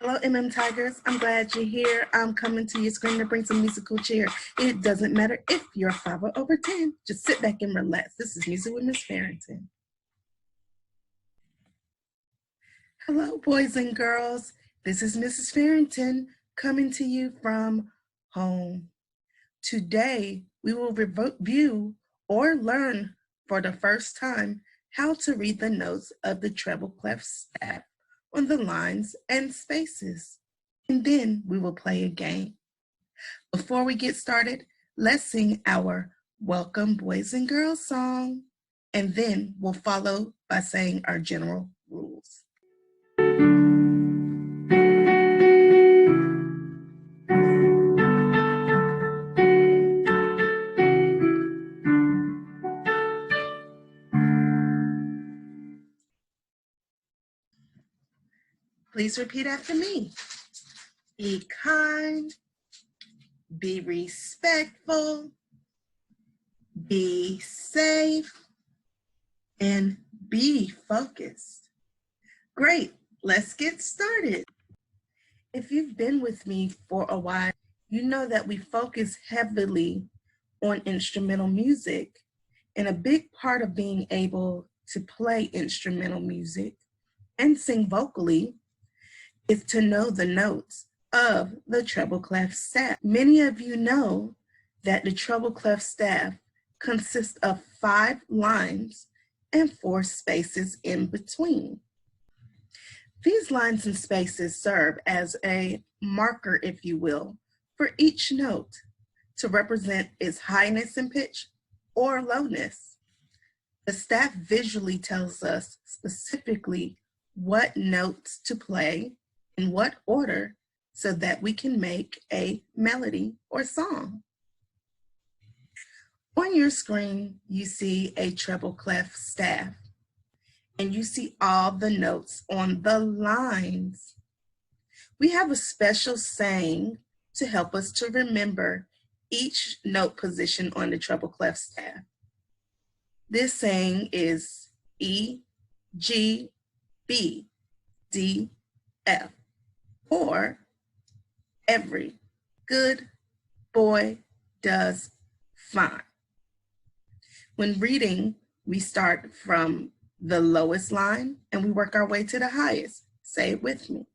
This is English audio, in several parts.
Hello, Tigers. I'm glad you're here. I'm coming to your screen to bring some musical cheer. It doesn't matter if you're 5 or over 10. Just sit back and relax. This is Music with Miss Farrington. Hello, boys and girls. This is Mrs. Farrington coming to you from home. Today, we will review or learn for the first time how to read the notes of the treble clef staff on the lines and spaces. And then we will play a game. Before we get started, let's sing our Welcome Boys and Girls song, and then we'll follow by saying our general rules. Please repeat after me. Be kind, be respectful, be safe, and be focused. Great, let's get started. If you've been with me for a while, you know that we focus heavily on instrumental music, and a big part of being able to play instrumental music and sing vocally is to know the notes of the treble clef staff. Many of you know that the treble clef staff consists of 5 lines and 4 spaces in between. These lines and spaces serve as a marker, if you will, for each note to represent its highness in pitch or lowness. The staff visually tells us specifically what notes to play in what order so that we can make a melody or song. On your screen, you see a treble clef staff, and you see all the notes on the lines. We have a special saying to help us to remember each note position on the treble clef staff. This saying is E, G, B, D, F, or every good boy does fine. When reading, we start from the lowest line and we work our way to the highest. Say it with me.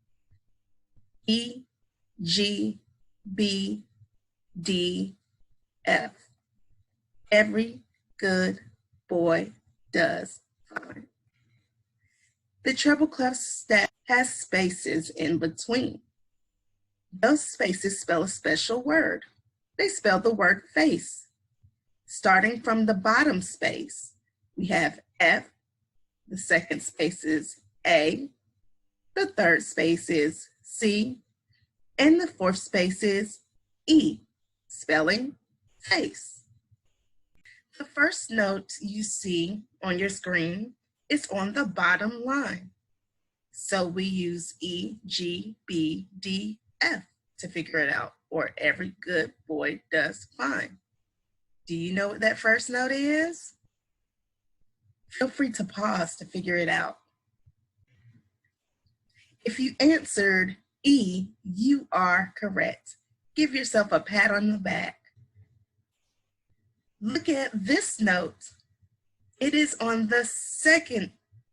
E, G, B, D, F. Every good boy does fine. The treble clef staff has spaces in between. Those spaces spell a special word. They spell the word face. Starting from the bottom space, we have F, the second space is A, the third space is C, and the fourth space is E, spelling face. The first note you see on your screen is on the bottom line. So we use E, G, B, D, F to figure it out, or every good boy does fine. Do you know what that first note is? Feel free to pause to figure it out. If you answered E, you are correct. Give yourself a pat on the back. Look at this note. It is on the second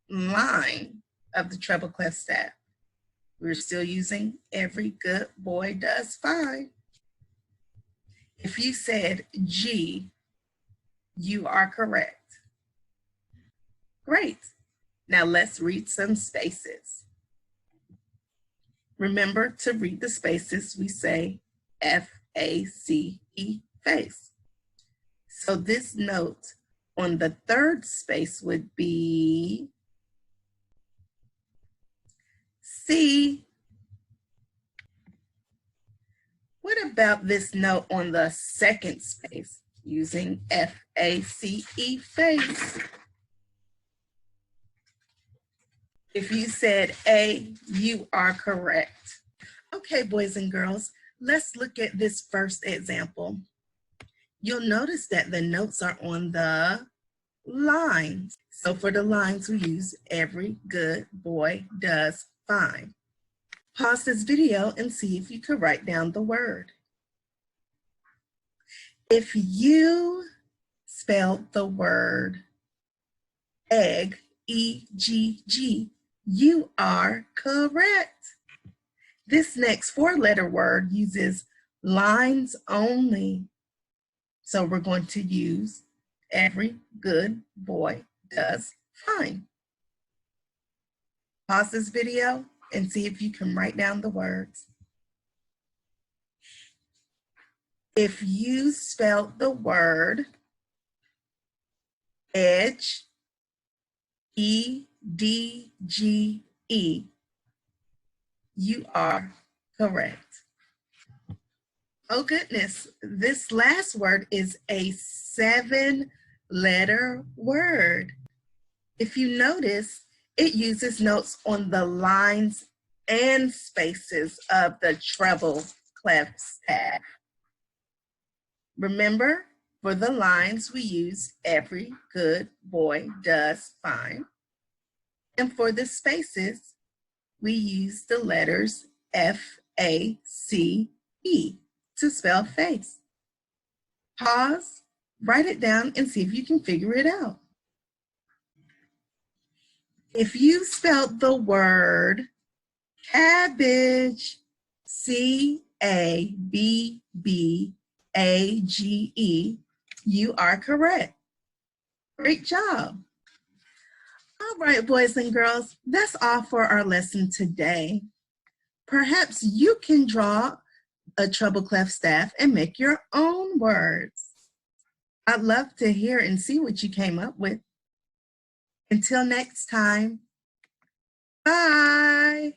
line of the treble clef staff. We're still using every good boy does fine. If you said G, you are correct. Great. Now let's read some spaces. Remember to read the spaces. We say F-A-C-E, face. So this note on the third space would be C. What about this note on the second space using F-A-C-E, face? If you said A, you are correct. Okay, boys and girls, let's look at this first example. You'll notice that the notes are on the lines. So for the lines, we use every good boy does fine. Pause this video and see if you could write down the word. If you spelled the word egg, E-G-G, you are correct. This next four-letter word uses lines only. So we're going to use every good boy does fine. Pause this video and see if you can write down the words. If you spelled the word edge, E-D-G-E, you are correct. Oh goodness, this last word is a 7-letter word. If you notice, it uses notes on the lines and spaces of the treble clef staff. Remember, for the lines, we use every good boy does fine. And for the spaces, we use the letters F-A-C-E to spell face. Pause, write it down, and see if you can figure it out. If you spelled the word cabbage, C-A-B-B-A-G-E, you are correct. Great job. All right, boys and girls, that's all for our lesson today. Perhaps you can draw a treble clef staff and make your own words. I'd love to hear and see what you came up with. Until next time, bye.